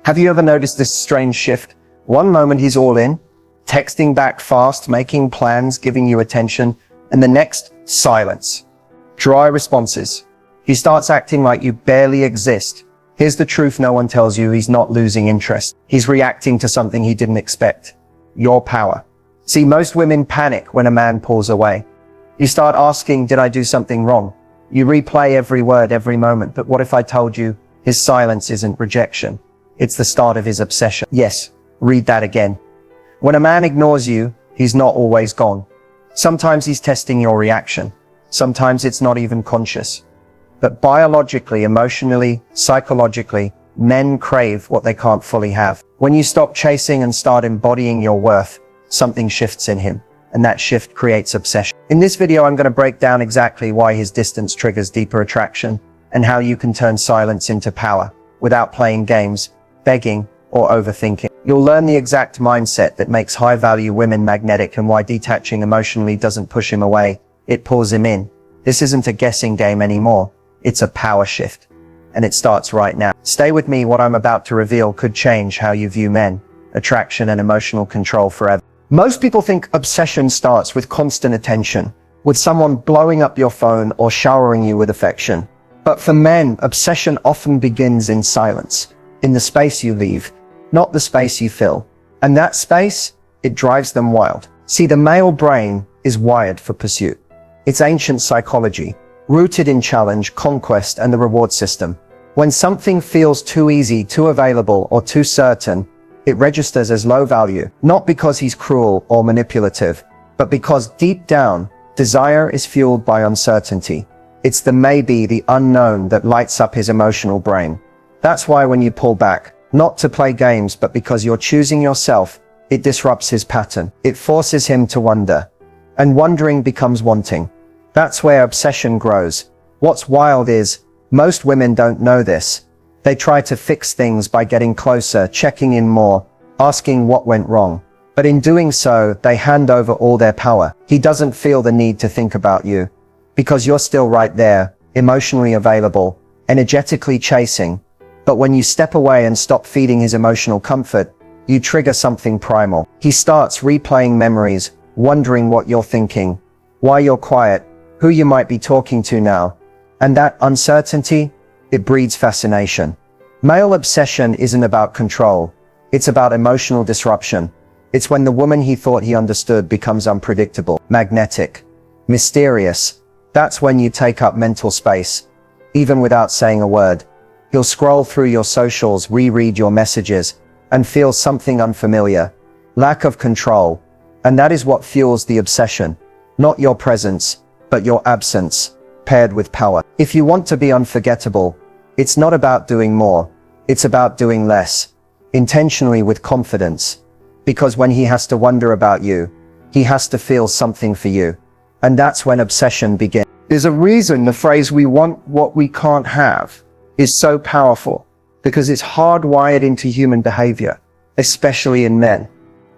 Have you ever noticed this strange shift? One moment he's all in, texting back fast, making plans, giving you attention, and the next, silence. Dry responses. He starts acting like you barely exist. Here's the truth no one tells you: he's not losing interest. He's reacting to something he didn't expect. Your power. See, most women panic when a man pulls away. You start asking, did I do something wrong? You replay every word, every moment. But what if I told you his silence isn't rejection? It's the start of his obsession. Yes, read that again. When a man ignores you, he's not always gone. Sometimes he's testing your reaction. Sometimes it's not even conscious. But biologically, emotionally, psychologically, men crave what they can't fully have. When you stop chasing and start embodying your worth, something shifts in him, and that shift creates obsession. In this video, I'm going to break down exactly why his distance triggers deeper attraction, and how you can turn silence into power without playing games, begging, or overthinking. You'll learn the exact mindset that makes high-value women magnetic, and why detaching emotionally doesn't push him away, it pulls him in. This isn't a guessing game anymore. It's a power shift. And it starts right now. Stay with me. What I'm about to reveal could change how you view men, attraction, and emotional control forever. Most people think obsession starts with constant attention, with someone blowing up your phone or showering you with affection. But for men, obsession often begins in silence, in the space you leave, not the space you fill. And that space, it drives them wild. See, the male brain is wired for pursuit. It's ancient psychology, rooted in challenge, conquest, and the reward system. When something feels too easy, too available, or too certain, it registers as low value, not because he's cruel or manipulative, but because deep down, desire is fueled by uncertainty. It's the maybe, the unknown, that lights up his emotional brain. That's why when you pull back, not to play games, but because you're choosing yourself, it disrupts his pattern. It forces him to wonder. And wondering becomes wanting. That's where obsession grows. What's wild is, most women don't know this. They try to fix things by getting closer, checking in more, asking what went wrong. But in doing so, they hand over all their power. He doesn't feel the need to think about you, because you're still right there, emotionally available, energetically chasing. But when you step away and stop feeding his emotional comfort, you trigger something primal. He starts replaying memories, wondering what you're thinking, why you're quiet, who you might be talking to now. And that uncertainty, it breeds fascination. Male obsession isn't about control. It's about emotional disruption. It's when the woman he thought he understood becomes unpredictable, magnetic, mysterious. That's when you take up mental space, even without saying a word. He'll scroll through your socials, reread your messages, and feel something unfamiliar. Lack of control. And that is what fuels the obsession. Not your presence, but your absence, paired with power. If you want to be unforgettable, it's not about doing more. It's about doing less, intentionally, with confidence. Because when he has to wonder about you, he has to feel something for you. And that's when obsession begins. There's a reason the phrase "we want what we can't have" is so powerful, because it's hardwired into human behavior, especially in men.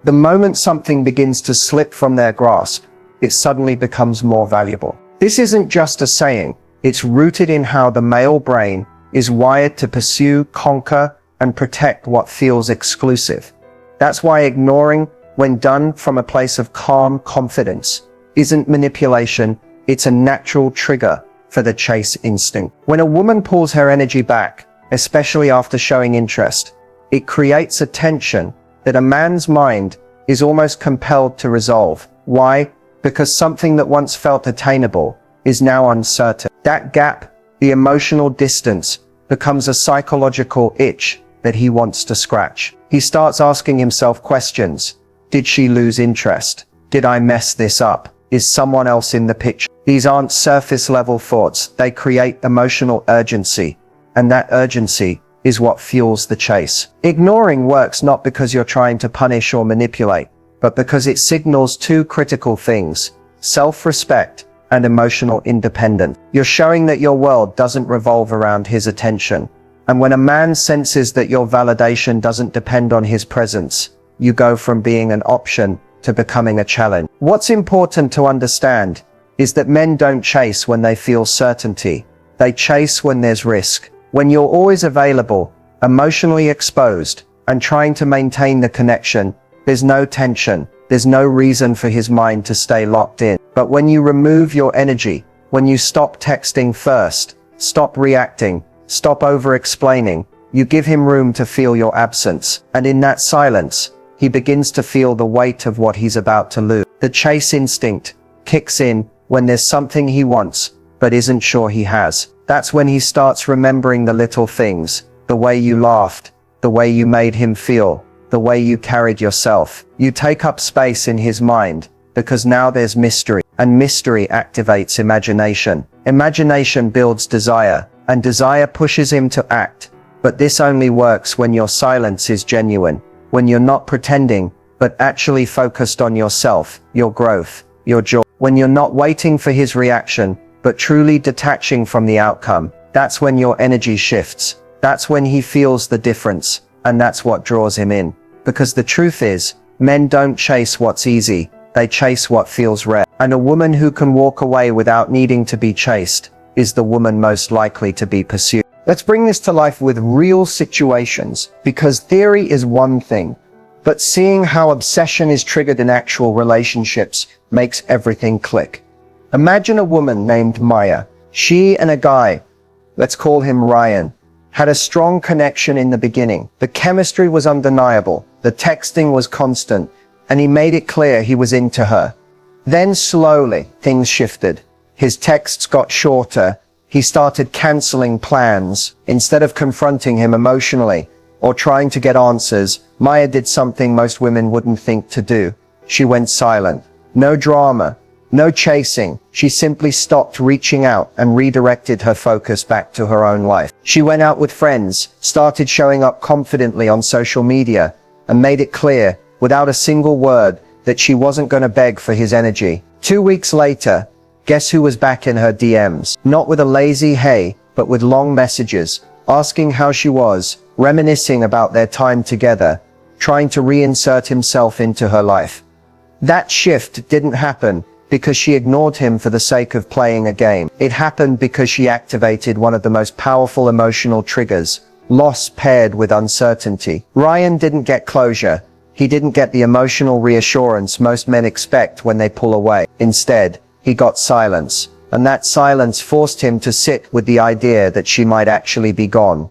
The moment something begins to slip from their grasp, it suddenly becomes more valuable. This isn't just a saying, it's rooted in how the male brain is wired to pursue, conquer, and protect what feels exclusive. That's why ignoring, when done from a place of calm confidence, isn't manipulation, it's a natural trigger for the chase instinct. When a woman pulls her energy back, especially after showing interest, it creates a tension that a man's mind is almost compelled to resolve. Why? Because something that once felt attainable is now uncertain. That gap, the emotional distance, becomes a psychological itch that he wants to scratch. He starts asking himself questions. Did she lose interest? Did I mess this up? Is someone else in the picture? These aren't surface level thoughts. They create emotional urgency. And that urgency is what fuels the chase. Ignoring works not because you're trying to punish or manipulate, but because it signals two critical things: self-respect and emotional independence. You're showing that your world doesn't revolve around his attention. And when a man senses that your validation doesn't depend on his presence, you go from being an option to becoming a challenge. What's important to understand is that men don't chase when they feel certainty. They chase when there's risk. When you're always available, emotionally exposed, and trying to maintain the connection. There's no tension. There's no reason for his mind to stay locked in. But when you remove your energy, when you stop texting first, stop reacting, stop over-explaining, you give him room to feel your absence. And in that silence, he begins to feel the weight of what he's about to lose. The chase instinct kicks in when there's something he wants, but isn't sure he has. That's when he starts remembering the little things, the way you laughed, the way you made him feel, the way you carried yourself. You take up space in his mind, because now there's mystery, and mystery activates imagination. Imagination builds desire, and desire pushes him to act. But this only works when your silence is genuine, when you're not pretending, but actually focused on yourself, your growth, your joy. When you're not waiting for his reaction, but truly detaching from the outcome. That's when your energy shifts. That's when he feels the difference, and that's what draws him in. Because the truth is, men don't chase what's easy, they chase what feels rare. And a woman who can walk away without needing to be chased is the woman most likely to be pursued. Let's bring this to life with real situations, because theory is one thing, but seeing how obsession is triggered in actual relationships makes everything click. Imagine a woman named Maya. She and a guy, let's call him Ryan, had a strong connection in the beginning. The chemistry was undeniable, the texting was constant, and he made it clear he was into her. Then slowly, things shifted. His texts got shorter. He started canceling plans. Instead of confronting him emotionally or trying to get answers, Maya did something most women wouldn't think to do. She went silent. No drama, no chasing. She simply stopped reaching out and redirected her focus back to her own life. She went out with friends, started showing up confidently on social media, and made it clear, without a single word, that she wasn't going to beg for his energy. 2 weeks later, guess who was back in her DMs? Not with a lazy hey, but with long messages, asking how she was, reminiscing about their time together, trying to reinsert himself into her life. That shift didn't happen because she ignored him for the sake of playing a game. It happened because she activated one of the most powerful emotional triggers, loss paired with uncertainty. Ryan didn't get closure. He didn't get the emotional reassurance most men expect when they pull away. Instead, he got silence, and that silence forced him to sit with the idea that she might actually be gone.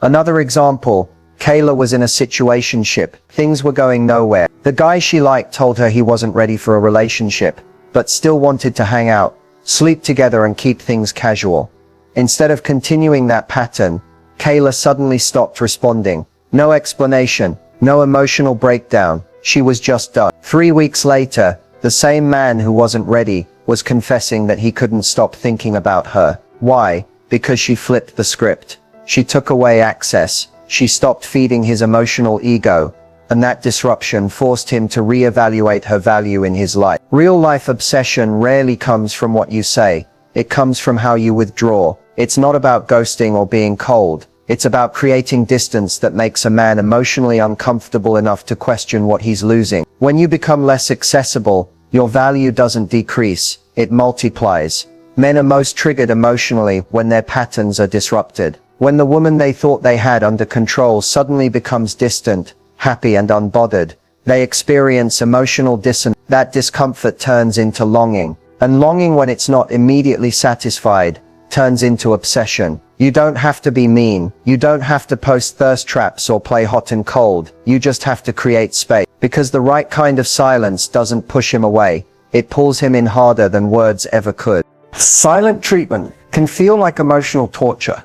Another example, Kayla was in a situationship. Things were going nowhere. The guy she liked told her he wasn't ready for a relationship, but still wanted to hang out, sleep together and keep things casual. Instead of continuing that pattern, Kayla suddenly stopped responding. No explanation, no emotional breakdown. She was just done. 3 weeks later, the same man who wasn't ready was confessing that he couldn't stop thinking about her. Why? Because she flipped the script. She took away access. She stopped feeding his emotional ego. And that disruption forced him to reevaluate her value in his life. Real-life obsession rarely comes from what you say. It comes from how you withdraw. It's not about ghosting or being cold. It's about creating distance that makes a man emotionally uncomfortable enough to question what he's losing. When you become less accessible, your value doesn't decrease, it multiplies. Men are most triggered emotionally when their patterns are disrupted. When the woman they thought they had under control suddenly becomes distant, happy and unbothered, they experience emotional dissonance. That discomfort turns into longing. And longing, when it's not immediately satisfied, turns into obsession. You don't have to be mean. You don't have to post thirst traps or play hot and cold. You just have to create space. Because the right kind of silence doesn't push him away. It pulls him in harder than words ever could. Silent treatment can feel like emotional torture.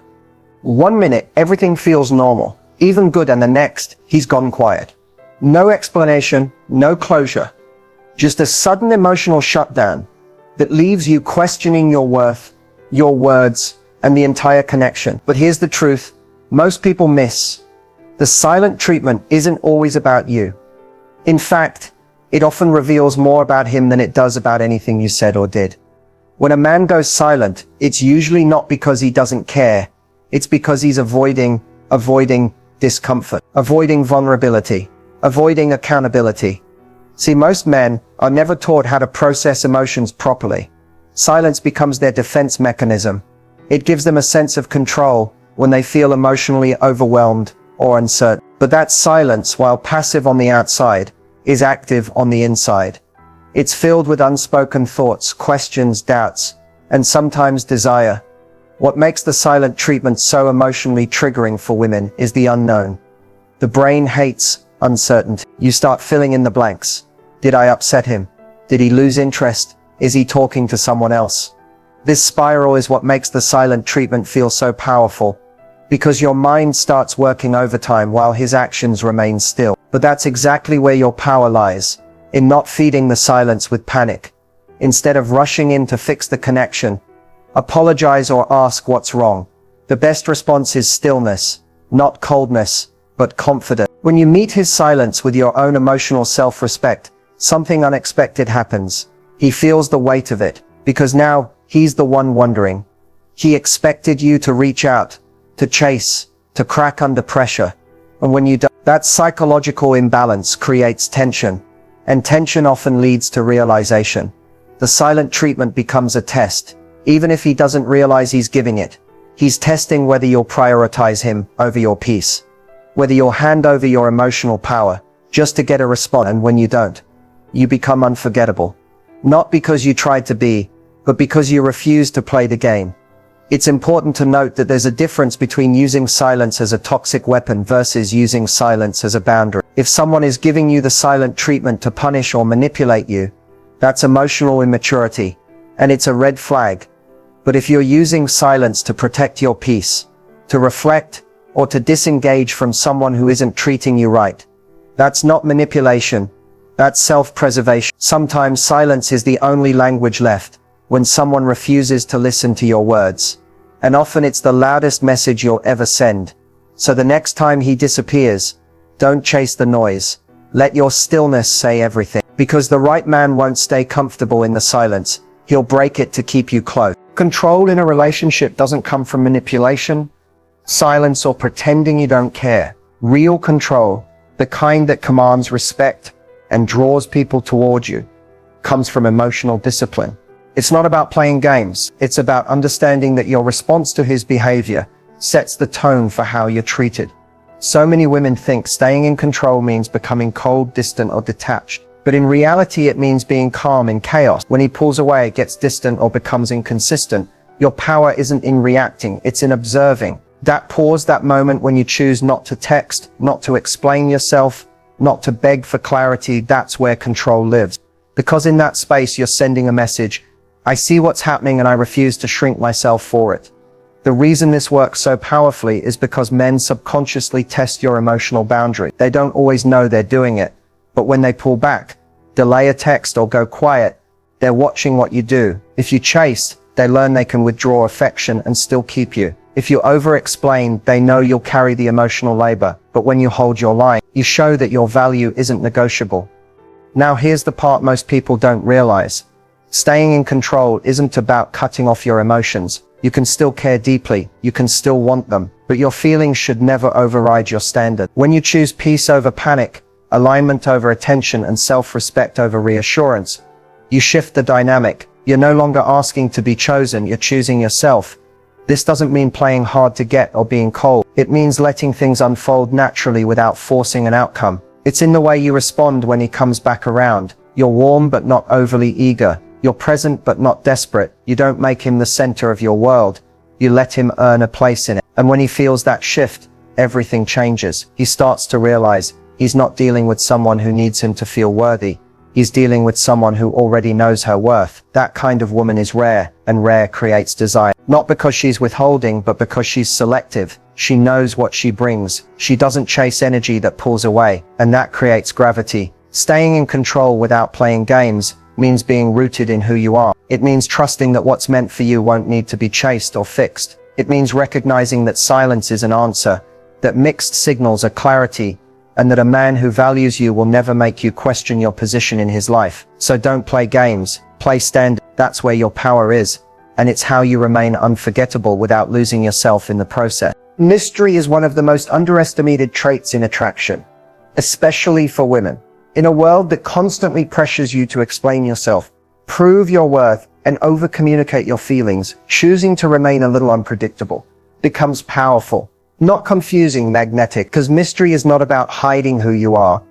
1 minute, everything feels normal, even good, and the next, he's gone quiet. No explanation, no closure. Just a sudden emotional shutdown that leaves you questioning your worth, your words, and the entire connection. But here's the truth most people miss. The silent treatment isn't always about you. In fact, it often reveals more about him than it does about anything you said or did. When a man goes silent, it's usually not because he doesn't care. It's because he's avoiding discomfort, avoiding vulnerability, avoiding accountability. See, most men are never taught how to process emotions properly. Silence becomes their defense mechanism. It gives them a sense of control when they feel emotionally overwhelmed or uncertain. But that silence, while passive on the outside, is active on the inside. It's filled with unspoken thoughts, questions, doubts, and sometimes desire. What makes the silent treatment so emotionally triggering for women is the unknown. The brain hates uncertainty. You start filling in the blanks. Did I upset him? Did he lose interest? Is he talking to someone else? This spiral is what makes the silent treatment feel so powerful, because your mind starts working overtime while his actions remain still. But that's exactly where your power lies, in not feeding the silence with panic. Instead of rushing in to fix the connection, apologize or ask what's wrong. The best response is stillness, not coldness, but confidence. When you meet his silence with your own emotional self-respect, something unexpected happens. He feels the weight of it, because now he's the one wondering. He expected you to reach out, to chase, to crack under pressure. And when you don't, that psychological imbalance creates tension, and tension often leads to realization. The silent treatment becomes a test. Even if he doesn't realize he's giving it, he's testing whether you'll prioritize him over your peace, whether you'll hand over your emotional power just to get a response. And when you don't, you become unforgettable. Not because you tried to be, but because you refuse to play the game. It's important to note that there's a difference between using silence as a toxic weapon versus using silence as a boundary. If someone is giving you the silent treatment to punish or manipulate you, that's emotional immaturity, and it's a red flag. But if you're using silence to protect your peace, to reflect, or to disengage from someone who isn't treating you right, that's not manipulation, that's self-preservation. Sometimes silence is the only language left when someone refuses to listen to your words. And often it's the loudest message you'll ever send. So the next time he disappears, don't chase the noise. Let your stillness say everything. Because the right man won't stay comfortable in the silence. He'll break it to keep you close. Control in a relationship doesn't come from manipulation, silence, or pretending you don't care. Real control, the kind that commands respect and draws people towards you, comes from emotional discipline. It's not about playing games. It's about understanding that your response to his behavior sets the tone for how you're treated. So many women think staying in control means becoming cold, distant, or detached. But in reality, it means being calm in chaos. When he pulls away, gets distant, or becomes inconsistent, your power isn't in reacting, it's in observing. That pause, that moment when you choose not to text, not to explain yourself, not to beg for clarity, that's where control lives. Because in that space, you're sending a message: I see what's happening and I refuse to shrink myself for it. The reason this works so powerfully is because men subconsciously test your emotional boundary. They don't always know they're doing it, but when they pull back, delay a text, or go quiet, they're watching what you do. If you chase, they learn they can withdraw affection and still keep you. If you over-explain, they know you'll carry the emotional labor. But when you hold your line, you show that your value isn't negotiable. Now here's the part most people don't realize. Staying in control isn't about cutting off your emotions. You can still care deeply, you can still want them, but your feelings should never override your standard. When you choose peace over panic, alignment over attention, and self-respect over reassurance, you shift the dynamic. You're no longer asking to be chosen, you're choosing yourself. This doesn't mean playing hard to get or being cold. It means letting things unfold naturally without forcing an outcome. It's in the way you respond when he comes back around. You're warm but not overly eager. You're present but not desperate. You don't make him the center of your world. You let him earn a place in it. And when he feels that shift, everything changes. He starts to realize he's not dealing with someone who needs him to feel worthy. He's dealing with someone who already knows her worth. That kind of woman is rare, and rare creates desire. Not because she's withholding, but because she's selective. She knows what she brings. She doesn't chase energy that pulls away, and that creates gravity. Staying in control without playing games means being rooted in who you are. It means trusting that what's meant for you won't need to be chased or fixed. It means recognizing that silence is an answer, that mixed signals are clarity, and that a man who values you will never make you question your position in his life. So don't play games, play standard. That's where your power is, and it's how you remain unforgettable without losing yourself in the process. Mystery is one of the most underestimated traits in attraction, especially for women. In a world that constantly pressures you to explain yourself, prove your worth, and over-communicate your feelings, choosing to remain a little unpredictable becomes powerful. Not confusing, magnetic, because mystery is not about hiding who you are.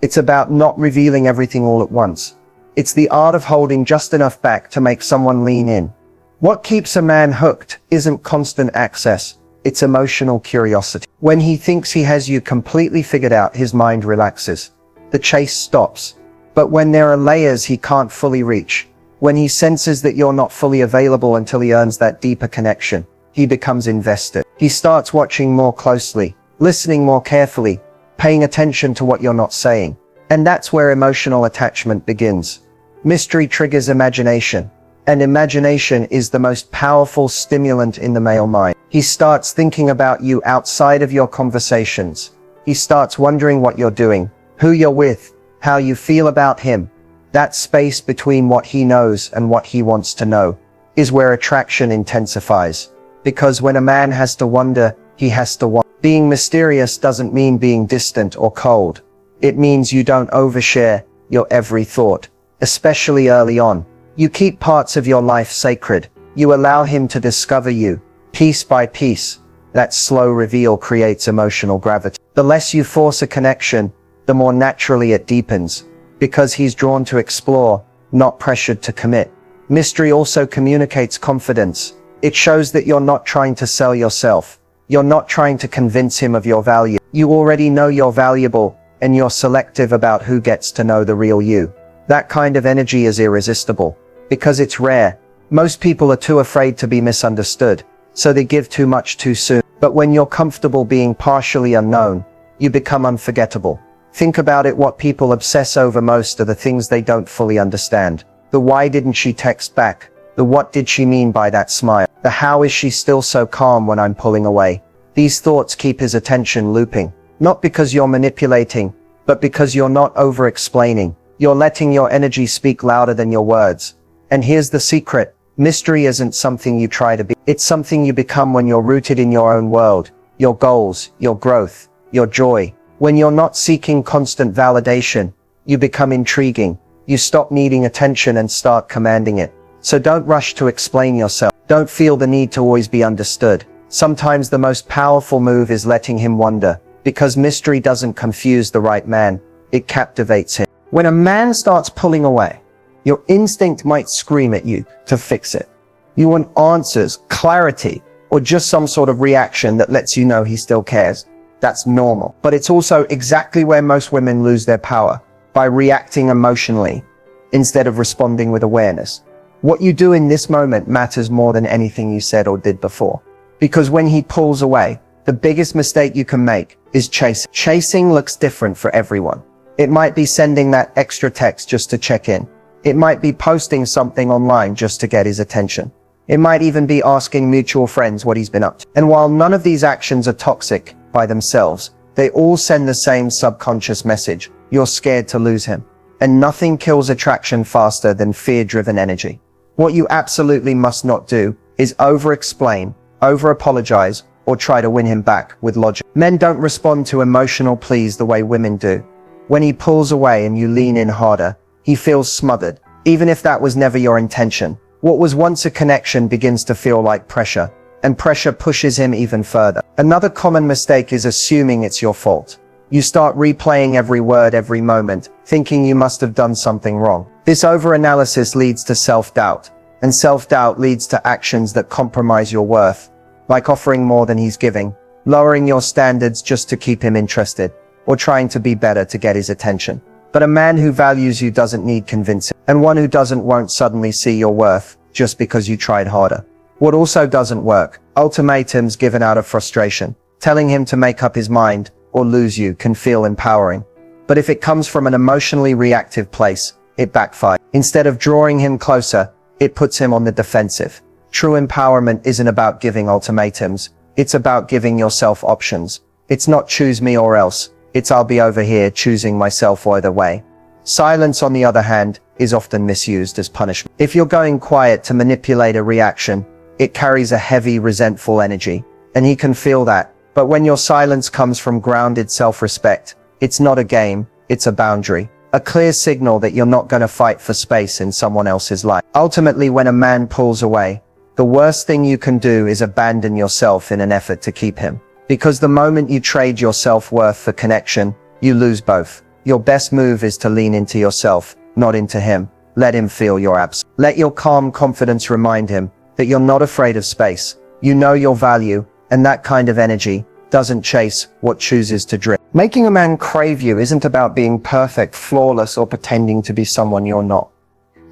It's about not revealing everything all at once. It's the art of holding just enough back to make someone lean in. What keeps a man hooked isn't constant access, it's emotional curiosity. When he thinks he has you completely figured out, his mind relaxes. The chase stops. But when there are layers he can't fully reach, when he senses that you're not fully available until he earns that deeper connection, he becomes invested. He starts watching more closely, listening more carefully, paying attention to what you're not saying. And that's where emotional attachment begins. Mystery triggers imagination, and imagination is the most powerful stimulant in the male mind. He starts thinking about you outside of your conversations. He starts wondering what you're doing, who you're with, how you feel about him. That space between what he knows and what he wants to know is where attraction intensifies. Because when a man has to wonder, he has to want. Being mysterious doesn't mean being distant or cold. It means you don't overshare your every thought, especially early on. You keep parts of your life sacred. You allow him to discover you, piece by piece. That slow reveal creates emotional gravity. The less you force a connection, the more naturally it deepens, because he's drawn to explore, not pressured to commit. Mystery also communicates confidence. It shows that you're not trying to sell yourself. You're not trying to convince him of your value. You already know you're valuable, and you're selective about who gets to know the real you. That kind of energy is irresistible, because it's rare. Most people are too afraid to be misunderstood, so they give too much too soon. But when you're comfortable being partially unknown, you become unforgettable. Think about it, what people obsess over most are the things they don't fully understand. The why didn't she text back? The what did she mean by that smile? The how is she still so calm when I'm pulling away? These thoughts keep his attention looping. Not because you're manipulating, but because you're not over-explaining. You're letting your energy speak louder than your words. And here's the secret. Mystery isn't something you try to be. It's something you become when you're rooted in your own world, your goals, your growth, your joy. When you're not seeking constant validation, you become intriguing. You stop needing attention and start commanding it. So don't rush to explain yourself. Don't feel the need to always be understood. Sometimes the most powerful move is letting him wonder, because mystery doesn't confuse the right man, it captivates him. When a man starts pulling away, your instinct might scream at you to fix it. You want answers, clarity, or just some sort of reaction that lets you know he still cares. That's normal. But it's also exactly where most women lose their power, by reacting emotionally instead of responding with awareness. What you do in this moment matters more than anything you said or did before. Because when he pulls away, the biggest mistake you can make is chasing. Chasing looks different for everyone. It might be sending that extra text just to check in. It might be posting something online just to get his attention. It might even be asking mutual friends what he's been up to. And while none of these actions are toxic by themselves, they all send the same subconscious message. You're scared to lose him. And nothing kills attraction faster than fear-driven energy. What you absolutely must not do is over-explain, over-apologize, or try to win him back with logic. Men don't respond to emotional pleas the way women do. When he pulls away and you lean in harder, he feels smothered, even if that was never your intention. What was once a connection begins to feel like pressure, and pressure pushes him even further. Another common mistake is assuming it's your fault. You start replaying every word, every moment, thinking you must have done something wrong. This overanalysis leads to self-doubt, and self-doubt leads to actions that compromise your worth, like offering more than he's giving, lowering your standards just to keep him interested, or trying to be better to get his attention. But a man who values you doesn't need convincing, and one who doesn't won't suddenly see your worth just because you tried harder. What also doesn't work, ultimatums given out of frustration. Telling him to make up his mind or lose you can feel empowering. But if it comes from an emotionally reactive place, it backfires. Instead of drawing him closer, it puts him on the defensive. True empowerment isn't about giving ultimatums. It's about giving yourself options. It's not choose me or else. It's I'll be over here choosing myself either way. Silence, on the other hand, is often misused as punishment. If you're going quiet to manipulate a reaction, it carries a heavy, resentful energy, and he can feel that. But when your silence comes from grounded self-respect, it's not a game, it's a boundary. A clear signal that you're not going to fight for space in someone else's life. Ultimately, when a man pulls away, the worst thing you can do is abandon yourself in an effort to keep him. Because the moment you trade your self-worth for connection, you lose both. Your best move is to lean into yourself, not into him. Let him feel your absence. Let your calm confidence remind him that you're not afraid of space. You know your value, and that kind of energy doesn't chase what chooses to drift. Making a man crave you isn't about being perfect, flawless, or pretending to be someone you're not.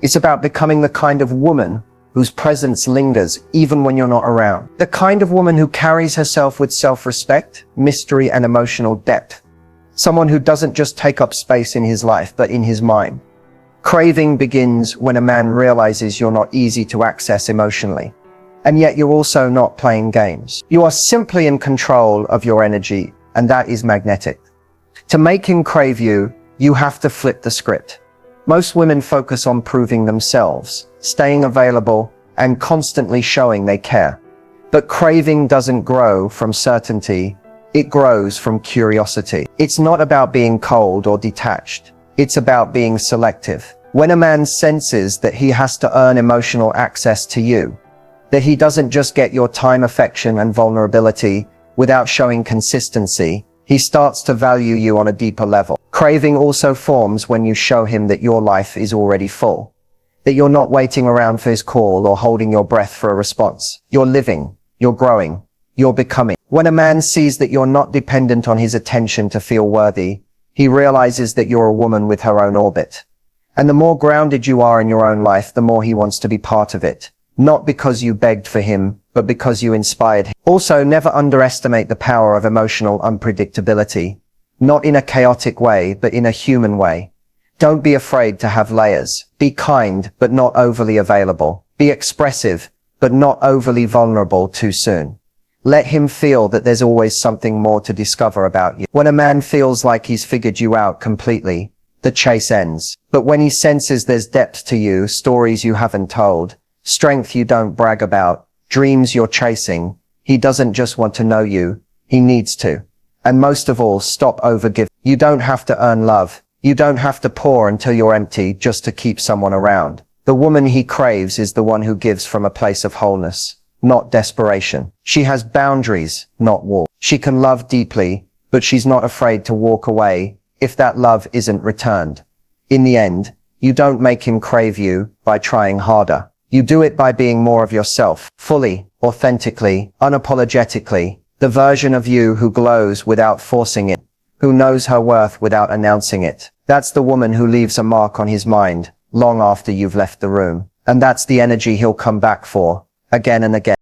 It's about becoming the kind of woman whose presence lingers even when you're not around. The kind of woman who carries herself with self-respect, mystery, and emotional depth. Someone who doesn't just take up space in his life, but in his mind. Craving begins when a man realizes you're not easy to access emotionally. And yet you're also not playing games. You are simply in control of your energy, and that is magnetic. To make him crave you, you have to flip the script. Most women focus on proving themselves, staying available, and constantly showing they care. But craving doesn't grow from certainty, it grows from curiosity. It's not about being cold or detached. It's about being selective. When a man senses that he has to earn emotional access to you, that he doesn't just get your time, affection, and vulnerability without showing consistency, he starts to value you on a deeper level. Craving also forms when you show him that your life is already full, that you're not waiting around for his call or holding your breath for a response. You're living, you're growing, you're becoming. When a man sees that you're not dependent on his attention to feel worthy, he realizes that you're a woman with her own orbit. And the more grounded you are in your own life, the more he wants to be part of it. Not because you begged for him, but because you inspired him. Also, never underestimate the power of emotional unpredictability. Not in a chaotic way, but in a human way. Don't be afraid to have layers. Be kind, but not overly available. Be expressive, but not overly vulnerable too soon. Let him feel that there's always something more to discover about you. When a man feels like he's figured you out completely, the chase ends. But when he senses there's depth to you, stories you haven't told, strength you don't brag about, dreams you're chasing, he doesn't just want to know you, he needs to. And most of all, stop overgiving. You don't have to earn love. You don't have to pour until you're empty just to keep someone around. The woman he craves is the one who gives from a place of wholeness, not desperation. She has boundaries, not walls. She can love deeply, but she's not afraid to walk away if that love isn't returned. In the end, you don't make him crave you by trying harder. You do it by being more of yourself, fully, authentically, unapologetically, the version of you who glows without forcing it, who knows her worth without announcing it. That's the woman who leaves a mark on his mind long after you've left the room. And that's the energy he'll come back for, again and again.